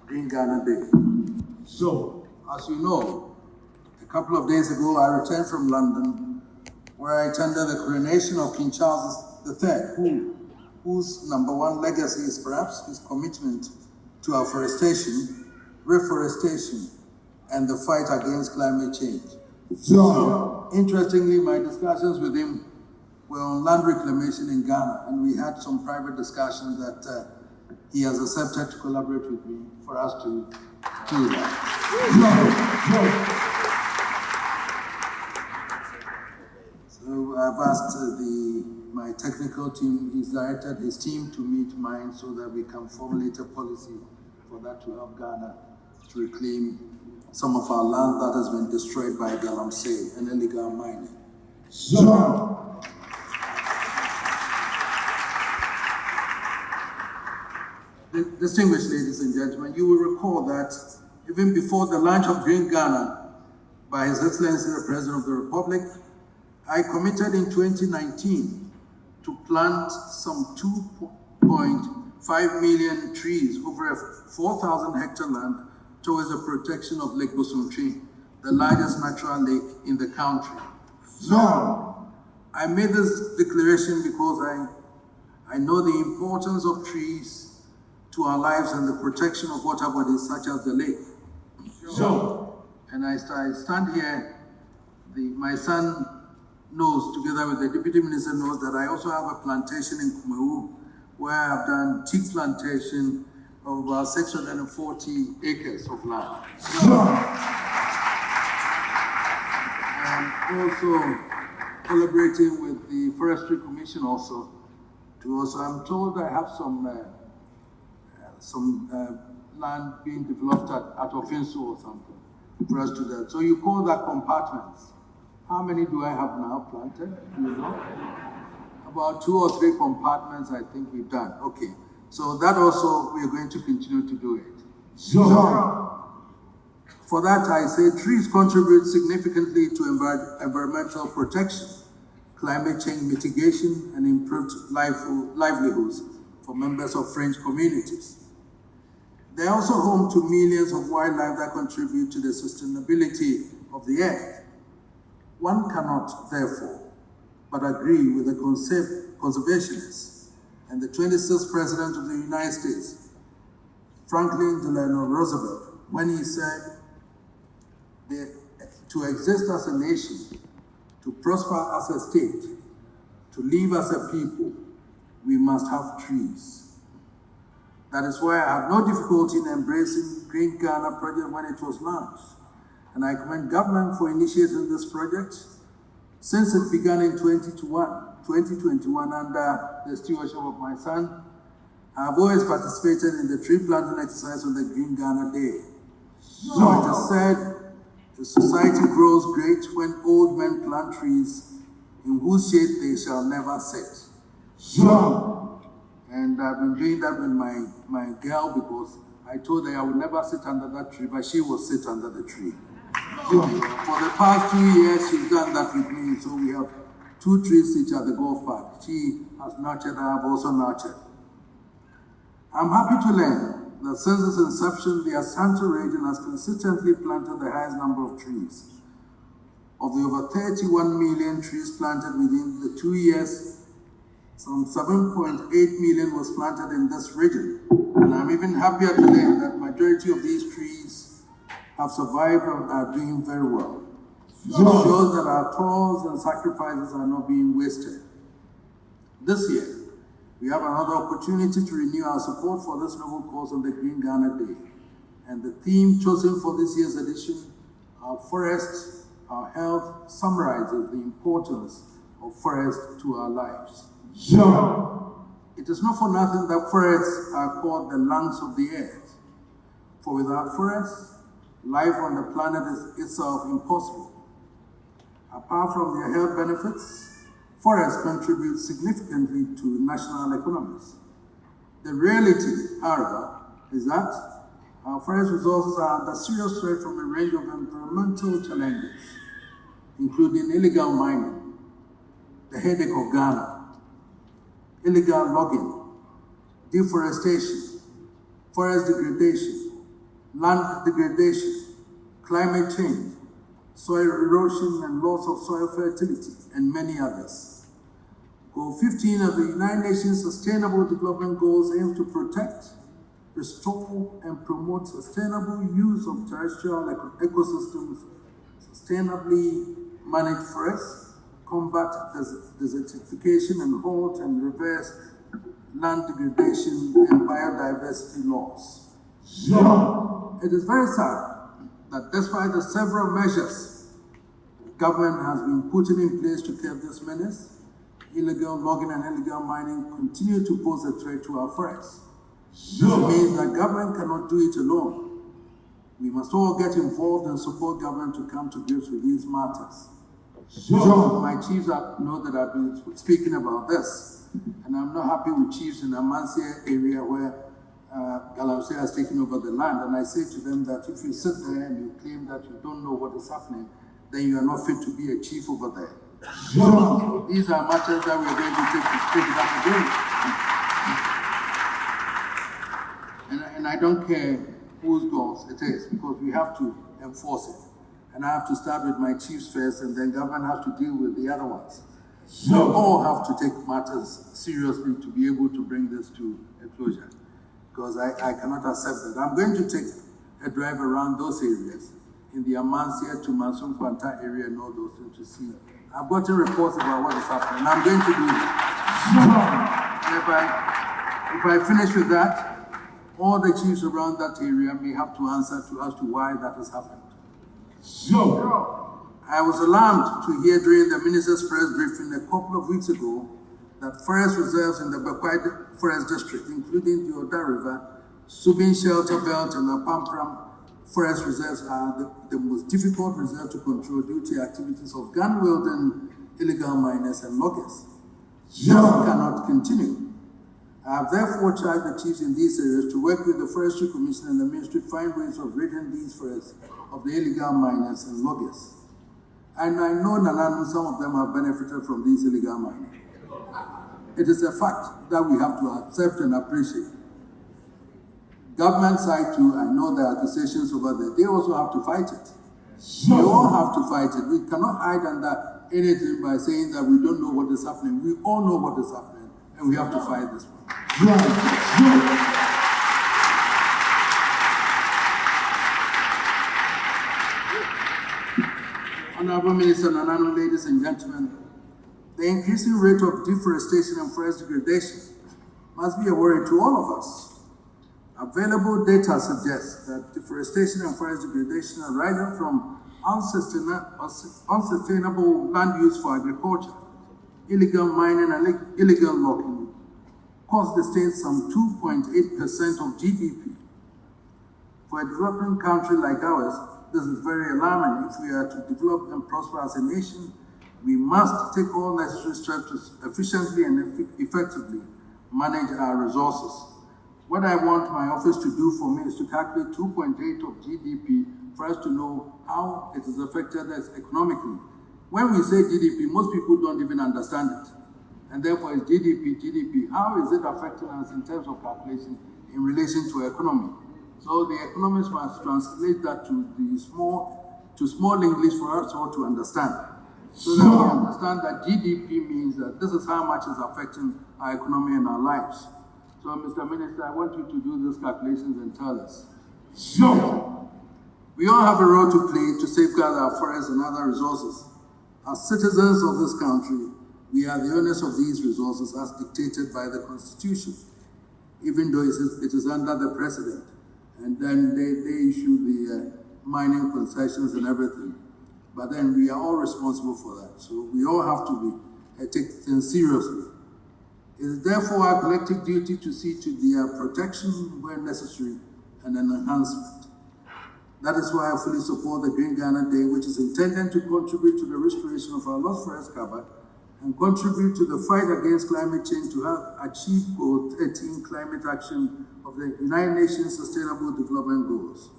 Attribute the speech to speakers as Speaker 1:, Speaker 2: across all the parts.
Speaker 1: Green Ghana Day. So, as you know, a couple of days ago I returned from London, where I attended the coronation of King Charles III, whose number one legacy is perhaps his commitment to afforestation, reforestation, and the fight against climate change. So, interestingly, my discussions with him were on land reclamation in Ghana, and we had some private discussions that he has accepted to collaborate with me for us to do that. So I've asked my technical team, he's directed his team to meet mine so that we can formulate a policy for that to help Ghana to reclaim some of our land that has been destroyed by Galamsey and illegal mining. Distinguished ladies and gentlemen, you will recall that even before the launch of Green Ghana by His Excellency the President of the Republic, I committed in 2019 to plant some 2.5 million trees over a 4,000 hectare land towards the protection of Lake Bosumtwi, the largest natural lake in the country. So, I made this declaration because I know the importance of trees to our lives and the protection of water bodies such as the lake. So, and I stand here, my son knows, together with the Deputy Minister knows, that I also have a plantation in Kumawu where I have done teak plantation of about 640 acres of land. And also collaborating with the Forestry Commission also. I'm told I have some land being developed at Otumfuo or something for us to do that. So you call that compartments. How many do I have now planted? Do you know? About 2 or 3 compartments I think we've done. Okay. So that also, we are going to continue to do it. So for that, I say trees contribute significantly to environmental protection, climate change mitigation, and improved livelihoods for members of French communities. They are also home to millions of wildlife that contribute to the sustainability of the earth. One cannot, therefore, but agree with the conservationists and the 26th President of the United States, Franklin Delano Roosevelt, when he said, to exist as a nation, to prosper as a state, to live as a people, we must have trees. That is why I have no difficulty in embracing Green Ghana project when it was launched. And I commend government for initiating this project. Since it began in 2021 under the stewardship of my son, I have always participated in the tree planting exercise on the Green Ghana Day. So it is said, the society grows great when old men plant trees in whose shade they shall never sit. And I've been doing that with my girl because I told her I would never sit under that tree, but she will sit under the tree. So for the past 2 years, she's done that with me. So we have 2 trees each at the golf park. She has nurtured, I have also nurtured. I'm happy to learn that since its inception, the Ashanti region has consistently planted the highest number of trees. Of the over 31 million trees planted within the 2 years, some 7.8 million was planted in this region. And I'm even happier to learn that majority of these trees have survived and are doing very well. It shows that our toils and sacrifices are not being wasted. This year, we have another opportunity to renew our support for this noble cause on the Green Ghana Day. And the theme chosen for this year's edition, Our Forest, Our Health, summarizes the importance of forest to our lives. It is not for nothing that forests are called the lungs of the earth. For without forests, life on the planet is itself impossible. Apart from their health benefits, forests contribute significantly to national economies. The reality, however, is that our forest resources are under serious threat from a range of environmental challenges, including illegal mining, the headache of Ghana, illegal logging, deforestation, forest degradation, land degradation, climate change, soil erosion and loss of soil fertility, and many others. Goal 15 of the United Nations Sustainable Development Goals aims to protect, restore, and promote sustainable use of terrestrial ecosystems, sustainably manage forests, combat desertification, and halt and reverse land degradation and biodiversity loss. It is very sad that despite the several measures government has been putting in place to curb this menace, illegal logging and illegal mining continue to pose a threat to our forests. This means that government cannot do it alone. We must all get involved and support government to come to grips with these matters. My chiefs know that I've been speaking about this, and I'm not happy with chiefs in the Amansia area where Galamsey has taken over the land, and I say to them that if you sit there and you claim that you don't know what is happening, then you are not fit to be a chief over there. So these are matters that we're going to take it up again. And I don't care whose goals it is, because we have to enforce it. And I have to start with my chiefs first, and then government has to deal with the other ones. We all have to take matters seriously to be able to bring this to a closure, because I cannot accept that. I'm going to take a drive around those areas, in the Amansia to Mansum Kwanta area and all those things to see. I've gotten reports about what is happening, and I'm going to do that. And if I finish with that, all the chiefs around that area may have to answer to as to why that has happened. I was alarmed to hear during the minister's press briefing a couple of weeks ago that forest reserves in the Bakwai Forest District, including the Oda River, Subin Shelter Belt, and the Pampram Forest Reserves are the most difficult reserve to control due to activities of gun-wielding illegal miners and loggers. This cannot continue. I have therefore charged the chiefs in these areas to work with the Forestry Commission and the Ministry to find ways of ridding these forests of the illegal miners and loggers. And I know some of them have benefited from these illegal mining. It is a fact that we have to accept and appreciate. Government side too, I know there are accusations over there. They also have to fight it. We all have to fight it. We cannot hide under anything by saying that we don't know what is happening. We all know what is happening, and we have to fight this one. Honorable Minister Nanano, ladies and gentlemen, the increasing rate of deforestation and forest degradation must be a worry to all of us. Available data suggests that deforestation and forest degradation are rising from unsustainable land use for agriculture, illegal mining and illegal logging, cost the state some 2.8% of GDP. For a developing country like ours, this is very alarming. If we are to develop and prosper as a nation, we must take all necessary steps to efficiently and effectively manage our resources. What I want my office to do for me is to calculate 2.8 of GDP for us to know how it has affected us economically. When we say GDP, most people don't even understand it. And therefore, it's GDP. How is it affecting us in terms of calculation in relation to economy? So the economists must translate that to small English for us all to understand. So that we understand that GDP means that this is how much is affecting our economy and our lives. So, Mr. Minister, I want you to do these calculations and tell us. We all have a role to play to safeguard our forests and other resources. As citizens of this country, we are the owners of these resources as dictated by the Constitution, even though it is under the President. And then they issue the mining concessions and everything. But then we are all responsible for that. So we all have to take things seriously. It is therefore our collective duty to see to their protection where necessary and an enhancement. That is why I fully support the Green Ghana Day, which is intended to contribute to the restoration of our lost forest cover and contribute to the fight against climate change to help achieve Goal 13 climate action of the United Nations Sustainable Development Goals.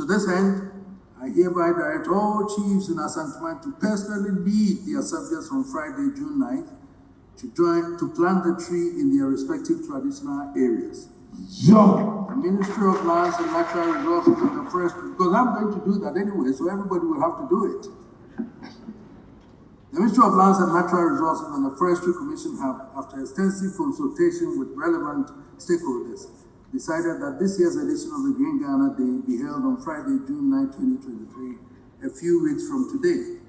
Speaker 1: To this end, I hereby direct all chiefs in Asantuma to personally lead their subjects on Friday, June 9th, to plant the tree in their respective traditional areas. The Ministry of Lands and Natural Resources and the Forestry, because I'm going to do that anyway, so everybody will have to do it. The Ministry of Lands and Natural Resources and the Forestry Commission have, after extensive consultation with relevant stakeholders, decided that this year's edition of the Green Ghana Day be held on Friday, June 9, 2023, a few weeks from today.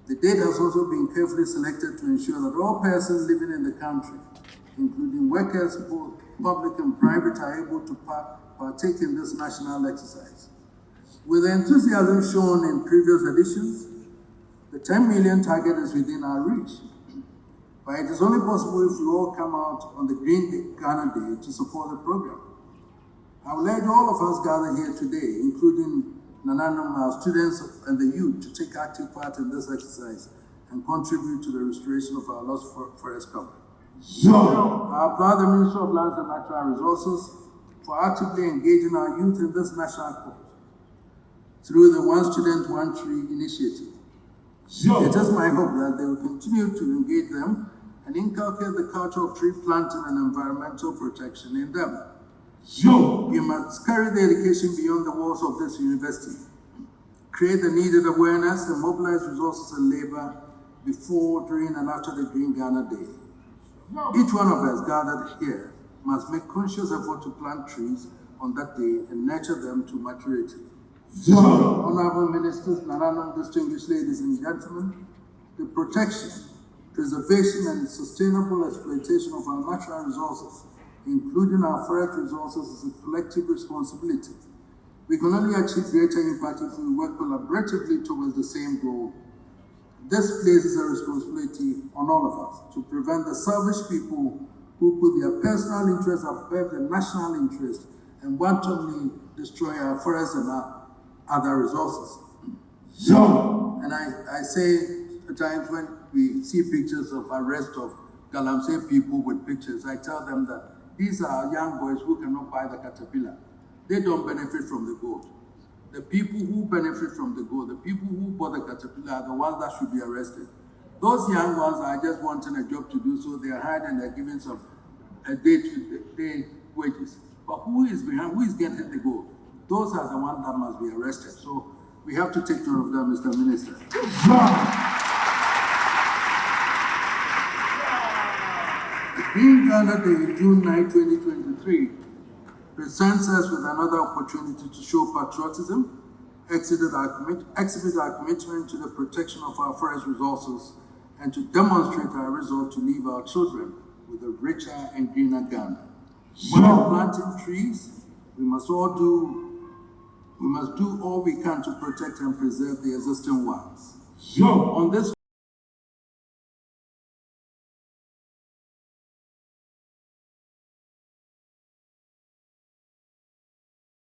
Speaker 1: The date has also been carefully selected to ensure that all persons living in the country, including workers, both public and private, are able to partake in this national exercise. With the enthusiasm shown in previous editions, the 10 million target is within our reach. But it is only possible if we all come out on the Green Ghana Day to support the program. I would urge all of us gathered here today, including Nananum, our students and the youth, to take active part in this exercise and contribute to the restoration of our lost forest cover. I applaud the Ministry of Lands and Natural Resources for actively engaging our youth in this national cause through the One Student, One Tree initiative. It is my hope that they will continue to engage them and inculcate the culture of tree planting and environmental protection in them. We must carry the education beyond the walls of this university, create the needed awareness and mobilize resources and labor before, during, and after the Green Ghana Day. Each one of us gathered here must make conscious effort to plant trees on that day and nurture them to maturity. Honorable Ministers, Nananum, distinguished ladies and gentlemen, the protection, preservation, and sustainable exploitation of our natural resources, including our forest resources, is a collective responsibility. We can only achieve greater impact if we work collaboratively towards the same goal. This places a responsibility on all of us to prevent the selfish people who put their personal interests above the national interest and wantonly destroy our forests and our other resources. And I say at times when we see pictures of arrest of Galamsey people with pictures, I tell them that these are young boys who cannot buy the caterpillar. They don't benefit from the gold. The people who benefit from the gold, the people who bought the caterpillar are the ones that should be arrested. Those young ones are just wanting a job to do, so they are hired and they're given some day wages. But who is behind, who is getting the gold? Those are the ones that must be arrested. So we have to take care of them, Mr. Minister. The Green Ghana Day, June 9, 2023, presents us with another opportunity to show patriotism, exhibit our commitment to the protection of our forest resources, and to demonstrate our resolve to leave our children with a richer and greener Ghana. While planting trees, we must do all we can to protect and preserve the existing ones. On this